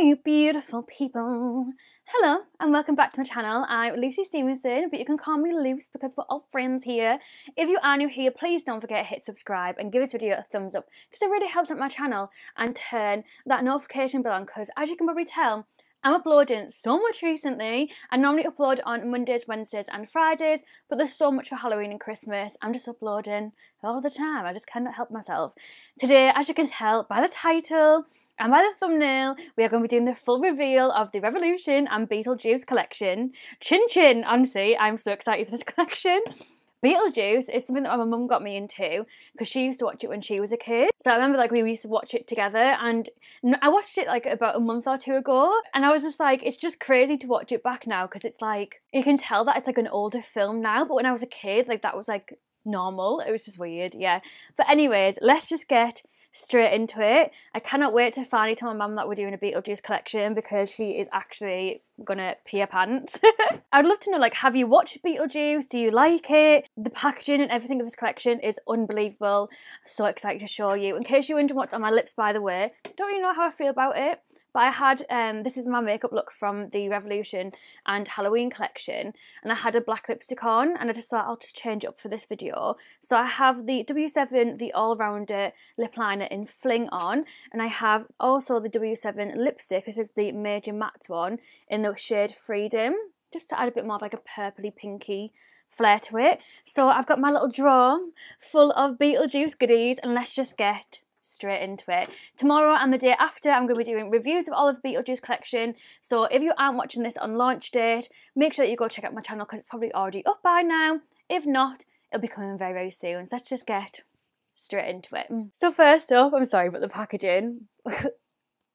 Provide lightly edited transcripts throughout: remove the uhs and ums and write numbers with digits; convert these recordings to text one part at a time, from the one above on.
you beautiful people. Hello and welcome back to my channel. I'm Luce Stephenson, but you can call me Luce because we're all friends here. If you are new here, please don't forget to hit subscribe and give this video a thumbs up because it really helps out my channel, and turn that notification bell on because, as you can probably tell, I'm uploading so much recently. I normally upload on Mondays, Wednesdays and Fridays, but there's so much for Halloween and Christmas. I'm just uploading all the time. I just cannot help myself. Today, as you can tell by the title and by the thumbnail, we are going to be doing the full reveal of the Revolution and Beetlejuice collection. Chin chin, honestly, I'm so excited for this collection. Beetlejuice is something that my mum got me into because she used to watch it when she was a kid. So I remember we used to watch it together, and I watched it about a month or two ago, and I was just like, it's just crazy to watch it back now because it's you can tell that it's an older film now, but when I was a kid, that was normal. It was just weird, yeah. But anyways, let's just get straight into it. I cannot wait to finally tell my mum that we're doing a Beetlejuice collection because she is actually gonna pee her pants. I'd love to know, have you watched Beetlejuice? Do you like it? The packaging and everything of this collection is unbelievable. So excited to show you. In case you're wondering what's on my lips, by the way, don't really know how I feel about it, but I had, this is my makeup look from the Revolution and Halloween collection, and I had a black lipstick on, and I just thought I'll just change it up for this video. So I have the W7, the all-rounder lip liner in Fling on, and I have also the W7 lipstick. This is the Major Matte one in the shade Freedom, just to add a bit more of a purpley pinky flair to it. So I've got my little drawer full of Beetlejuice goodies, and let's just get straight into it. Tomorrow and the day after, I'm going to be doing reviews of all of the Beetlejuice collection. So if you aren't watching this on launch date, make sure that you go check out my channel because it's probably already up by now. If not, it'll be coming very, very soon. So let's just get straight into it. So first up, I'm sorry about the packaging.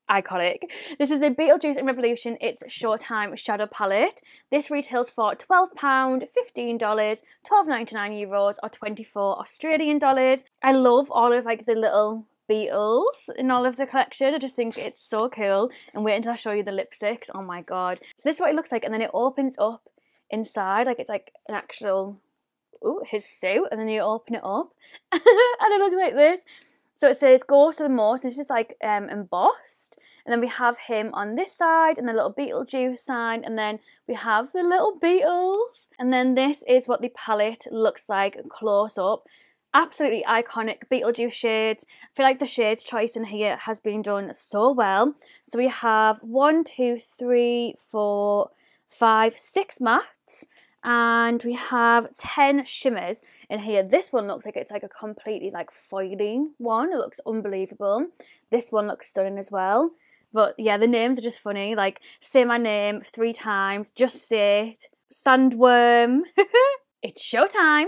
Iconic. This is the Beetlejuice and Revolution It's Showtime Shadow Palette. This retails for £12, $15, €12.99 or 24 Australian dollars. I love all of the little Beetles in all of the collection. I just think it's so cool. And wait until I show you the lipsticks. Oh my god. So this is what it looks like, and then it opens up inside it's an actual his suit, and then you open it up and it looks like this. So it says go to the most. This is embossed, and then we have him on this side and the little Beetlejuice side, and then we have the little Beetles, and then this is what the palette looks like close up. Absolutely iconic Beetlejuice shades. I feel like the shades choice in here has been done so well. So we have 1, 2, 3, 4, 5, 6 mattes, and we have 10 shimmers in here. This one looks like it's a completely foiling one. It looks unbelievable. This one looks stunning as well. But yeah, the names are just funny. Say my name 3 times, just say it. Sandworm. It's showtime.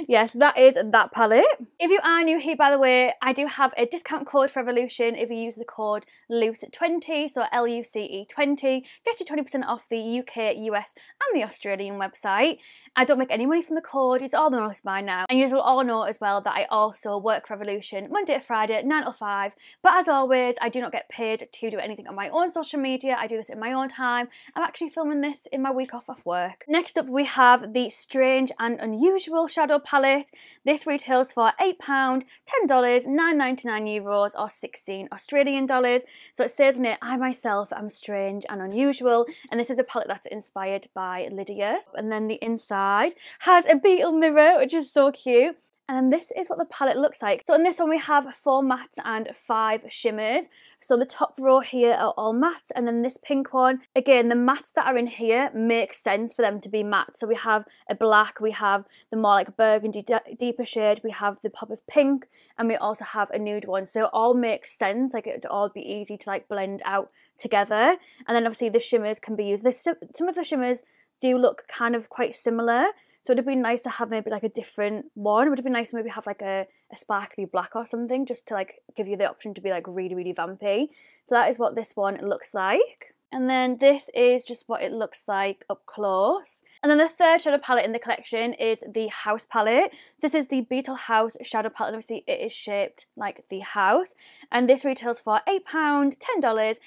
Yes, that is that palette. If you are new here, by the way, I do have a discount code for Revolution. If you use the code LUCE20, so LUCE20, get you 20% off the UK, US and the Australian website. I don't make any money from the code, it's all the most by now. And you will all know as well that I also work for Revolution Monday to Friday, 9 till 5. But as always, I do not get paid to do anything on my own social media. I do this in my own time. I'm actually filming this in my week off of work. Next up, we have the Strange and Unusual Shadow Palette. This retails for £8, $10, €9.99 or 16 Australian dollars. So it says in it, I myself am strange and unusual. And this is a palette that's inspired by Lydia. And then the inside has a beetle mirror, which is so cute. And this is what the palette looks like. So in this one we have 4 mattes and 5 shimmers. So the top row here are all mattes, and then this pink one, again, the mattes that are in here make sense for them to be matte. So we have a black, we have the more burgundy deeper shade, we have the pop of pink, and we also have a nude one. So it all makes sense, it would all be easy to blend out together. And then obviously the shimmers can be used. Some of the shimmers do look kind of quite similar, so it'd be nice to have maybe a different one. It would be nice to maybe have a sparkly black or something, just to give you the option to be really, really vampy. So that is what this one looks like. And then this is just what it looks like up close. And then the third shadow palette in the collection is the house palette. This is the Beetle House shadow palette. Obviously it is shaped like the house. And this retails for £8, $10,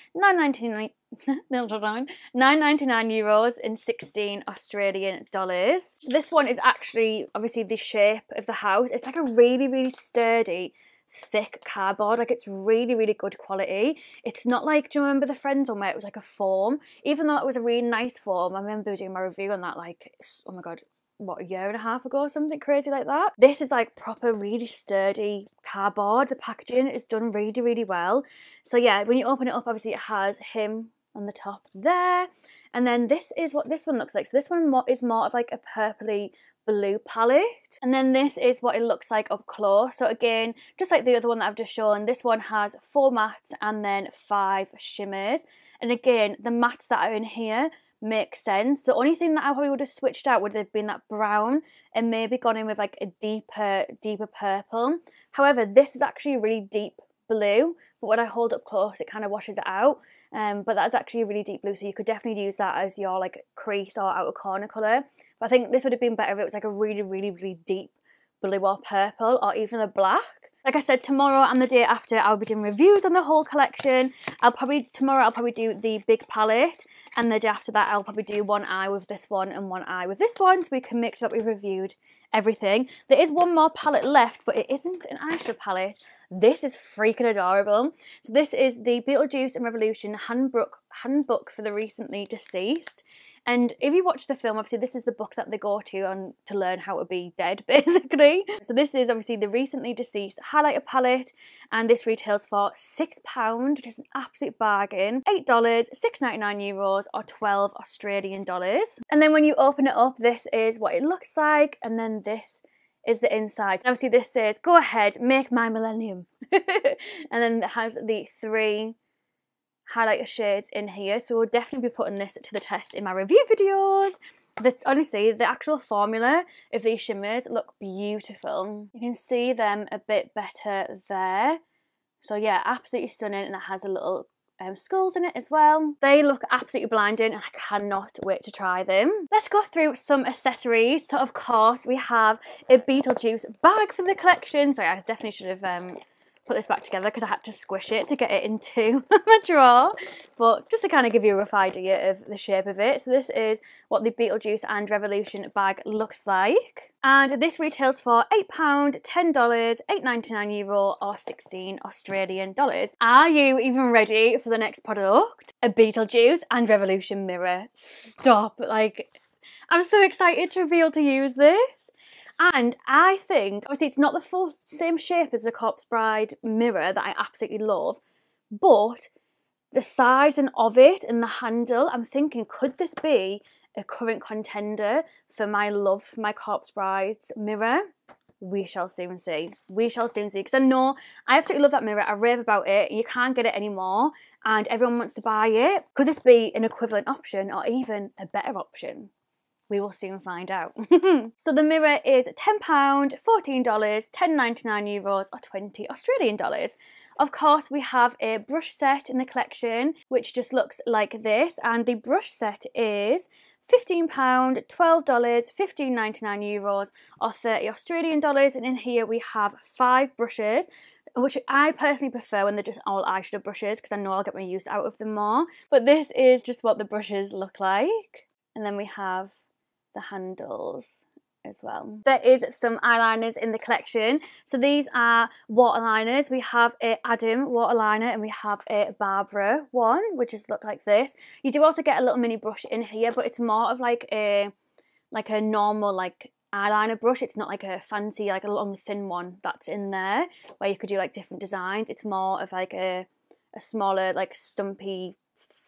€9.99 and 16 Australian dollars. So this one is actually obviously the shape of the house. It's a really, really sturdy thick cardboard. Like, it's really, really good quality. It's not like, do you remember the Friends one where it was like a foam? Even though it was a really nice foam, I remember doing my review on that, like, oh my god, what, a year and a half ago or something crazy like that. This is like proper really sturdy cardboard. The packaging is done really, really well. So yeah, when you open it up, obviously it has him on the top there, and then this is what this one looks like. So this one is more of like a purpley blue palette, and then this is what it looks like up close. So again, just like the other one that I've just shown, this one has 4 mattes and then 5 shimmers. And again, the mattes that are in here make sense. The only thing that I probably would have switched out would have been that brown and maybe gone in with like a deeper purple. However, this is actually a really deep blue, but when I hold up close it kind of washes it out. But that's actually a really deep blue, so you could definitely use that as your like crease or outer corner colour. But I think this would have been better if it was like a really, really, really deep blue or purple, or even a black. Like I said, tomorrow and the day after I'll be doing reviews on the whole collection. Tomorrow I'll probably do the big palette, and the day after that I'll probably do one eye with this one and one eye with this one, so we can make sure that we've reviewed everything. There is one more palette left, but it isn't an eyeshadow palette. This is freaking adorable. So this is the Beetlejuice and Revolution handbook for the recently deceased. And if you watch the film, obviously this is the book that they go to learn how to be dead, basically. So this is obviously the recently deceased highlighter palette, and this retails for £6, which is an absolute bargain. $8, €6.99 or 12 Australian dollars. And then when you open it up, this is what it looks like, and then this is the inside. And obviously this says, go ahead, make my millennium. And then it has the 3 highlighter shades in here, so we'll definitely be putting this to the test in my review videos. Honestly, the actual formula of these shimmers look beautiful. You can see them a bit better there. So yeah, absolutely stunning, and it has a little skulls in it as well. They look absolutely blinding, and I cannot wait to try them. Let's go through some accessories. So of course we have a Beetlejuice bag for the collection. Sorry, I definitely should have put this back together because I had to squish it to get it into my drawer, but just to kind of give you a rough idea of the shape of it. So this is what the Beetlejuice and Revolution bag looks like, and this retails for £8, $10, €8.99 or 16 Australian dollars. Are you even ready for the next product? A Beetlejuice and Revolution mirror. Stop, like, I'm so excited to be able to use this. And I think, obviously it's not the full same shape as the Corpse Bride mirror that I absolutely love, but the size of it and the handle, I'm thinking, could this be a current contender for my love for my Corpse Bride's mirror? We shall soon see. We shall soon see, because I know I absolutely love that mirror. I rave about it. You can't get it anymore, and everyone wants to buy it. Could this be an equivalent option, or even a better option? We will soon find out. So the mirror is £10, $14, €10.99 or 20 Australian dollars. Of course, we have a brush set in the collection, which just looks like this, and the brush set is £15, $12, €15.99 or 30 Australian dollars. And in here we have 5 brushes, which I personally prefer when they're just all eyeshadow brushes, because I know I'll get my use out of them more. But this is just what the brushes look like. And then we have the handles as well. There is some eyeliners in the collection. So these are waterliners. We have a Adam waterliner and we have a Barbara one, which just look like this. You do also get a little mini brush in here, but it's more of like a normal like eyeliner brush. It's not like a fancy, like a long thin one that's in there where you could do like different designs. It's more of like a smaller, like stumpy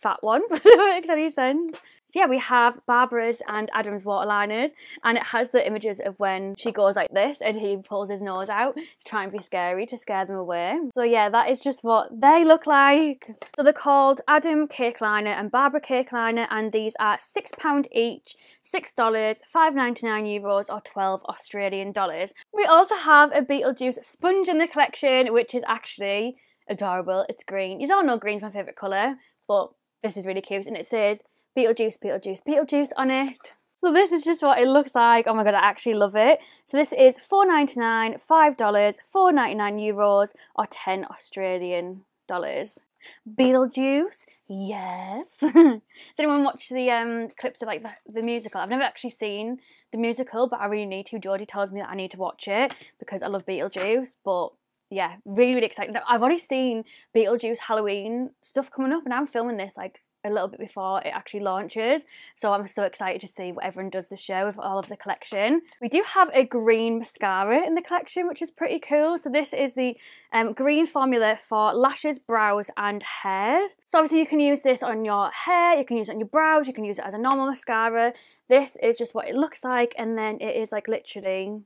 fat one, if that makes any sense. So yeah, we have Barbara's and Adam's waterliners, and it has the images of when she goes like this and he pulls his nose out to try and be scary, to scare them away. So yeah, that is just what they look like. So they're called Adam Cake Liner and Barbara Cake Liner, and these are £6 each, $6, €5.99 or 12 Australian dollars. We also have a Beetlejuice sponge in the collection, which is actually adorable. It's green. You all know green's my favourite colour, but this is really cute, and it says Beetlejuice, Beetlejuice, Beetlejuice on it. So this is just what it looks like. Oh my god, I actually love it. So this is $4.99, $5, €4.99 or 10 Australian dollars. Beetlejuice, yes. Does anyone watch the clips of like the musical? I've never actually seen the musical, but I really need to. Geordie tells me that I need to watch it because I love Beetlejuice, but yeah, really, really excited. I've already seen Beetlejuice Halloween stuff coming up, and I'm filming this like a little bit before it actually launches, so I'm so excited to see what everyone does this year with all of the collection. We do have a green mascara in the collection, which is pretty cool. So this is the green formula for lashes, brows and hairs. So obviously you can use this on your hair, you can use it on your brows, you can use it as a normal mascara. This is just what it looks like, and then it is like literally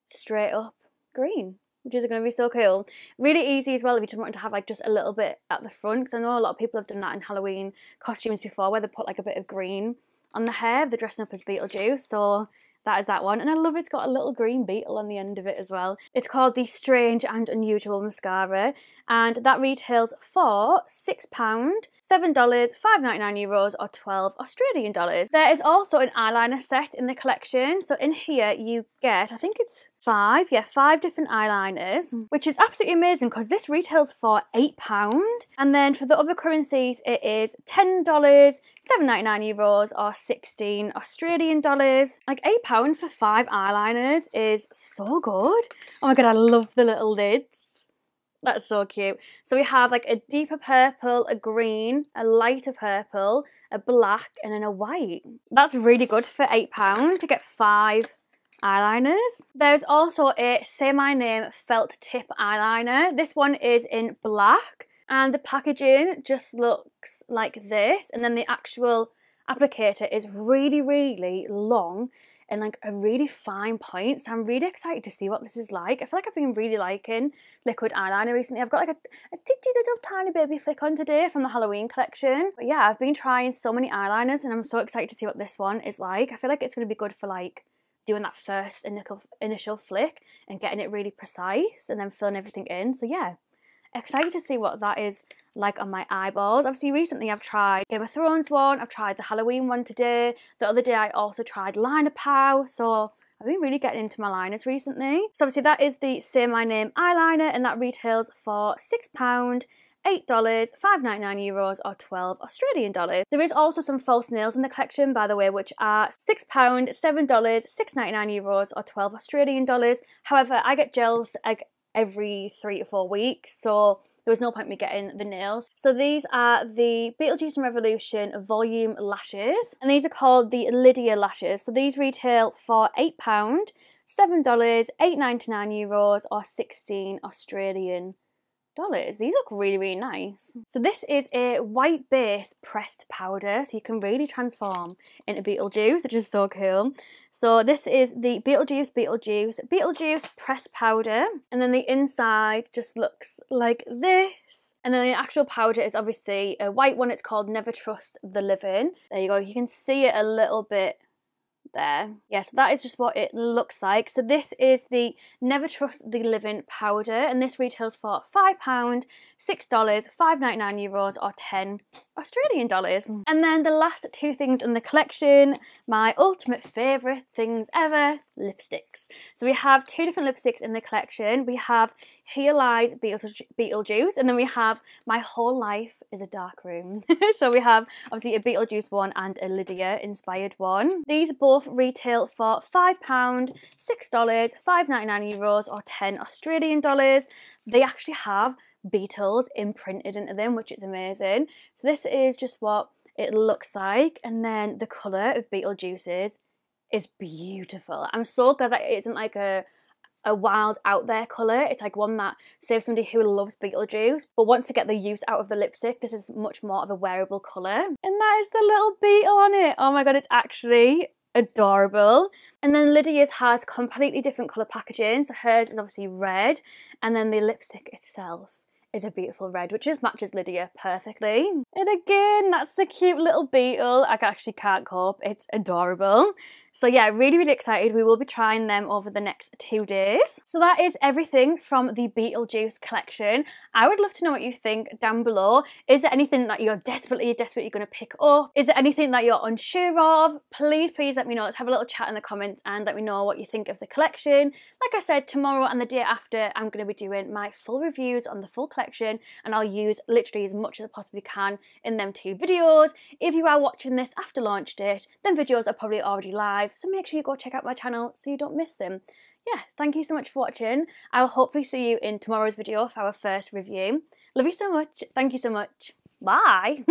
straight up green, which is going to be so cool. Really easy as well if you just want to have like just a little bit at the front, because I know a lot of people have done that in Halloween costumes before, where they put like a bit of green on the hair if they're dressing up as Beetlejuice. So that is that one, and I love it's got a little green beetle on the end of it as well. It's called the Strange and Unusual Mascara, and that retails for £6, $7, €5.99 or 12 Australian dollars. There is also an eyeliner set in the collection. So in here you get, I think it's five different eyeliners, which is absolutely amazing because this retails for £8. And then for the other currencies, it is $10, €7.99 or 16 Australian dollars. Like £8 for 5 eyeliners is so good. Oh my god, I love the little lids. That's so cute. So we have like a deeper purple, a green, a lighter purple, a black, and then a white. That's really good for £8 to get 5 eyeliners. There's also a Say My Name felt tip eyeliner. This one is in black, and the packaging just looks like this, and then the actual applicator is really, really long and like a really fine point. So I'm really excited to see what this is like. I feel like I've been really liking liquid eyeliner recently. I've got like a titty little tiny baby flick on today from the Halloween collection. But yeah, I've been trying so many eyeliners, and I'm so excited to see what this one is like. I feel like it's going to be good for like doing that first initial flick and getting it really precise and then filling everything in. So yeah, excited to see what that is like on my eyeballs. Obviously recently I've tried Game of Thrones one, I've tried the Halloween one today. The other day I also tried Liner Pow, so I've been really getting into my liners recently. So obviously that is the Say My Name eyeliner, and that retails for £6, $8, €5.99 or 12 Australian dollars. There is also some false nails in the collection, by the way, which are £6, $7, €6.99 or 12 Australian dollars. However, I get gels like every 3 to 4 weeks, so there was no point in me getting the nails. So these are the Beetlejuice and Revolution Volume Lashes, and these are called the Lydia Lashes. So these retail for £8, $7, €8.99 or 16 Australian dollars. These look really, really nice. So this is a white base pressed powder, so you can really transform into Beetlejuice, which is so cool. So this is the Beetlejuice pressed powder, and then the inside just looks like this. And then the actual powder is obviously a white one. It's called Never Trust the Living. There you go. You can see it a little bit there. Yeah, so that is just what it looks like. So this is the Never Trust the Living powder, and this retails for £5, $6, €5.99 or 10 Australian dollars. And then the last 2 things in the collection, my ultimate favourite things ever, lipsticks. So we have 2 different lipsticks in the collection. We have Here Lies Beetlejuice, and then we have My Whole Life is a Dark Room. So we have obviously a Beetlejuice one and a Lydia inspired one. These both retail for £5, $6, €5.99 or 10 Australian dollars. They actually have Beatles imprinted into them, which is amazing. So this is just what it looks like, and then the colour of Beetlejuice's is beautiful. I'm so glad that it isn't like a wild out there colour. It's like one that, say, somebody who loves Beetlejuice but wants to get the use out of the lipstick, this is much more of a wearable colour. And that is the little beetle on it. Oh my god, it's actually adorable. And then Lydia's has completely different colour packaging. So hers is obviously red, and then the lipstick itself is a beautiful red, which just matches Lydia perfectly. And again, that's the cute little beetle. I actually can't cope. It's adorable. So yeah, really, really excited. We will be trying them over the next 2 days. So that is everything from the Beetlejuice collection. I would love to know what you think down below. Is there anything that you're desperately going to pick up? Is there anything that you're unsure of? Please let me know. Let's have a little chat in the comments and let me know what you think of the collection. Like I said, tomorrow and the day after, I'm going to be doing my full reviews on the full collection, and I'll use literally as much as I possibly can in them 2 videos. If you are watching this after launch date, then videos are probably already live, so make sure you go check out my channel so you don't miss them. yes, thank you so much for watching. I will hopefully see you in tomorrow's video for our first review. Love you so much. Thank you so much. Bye.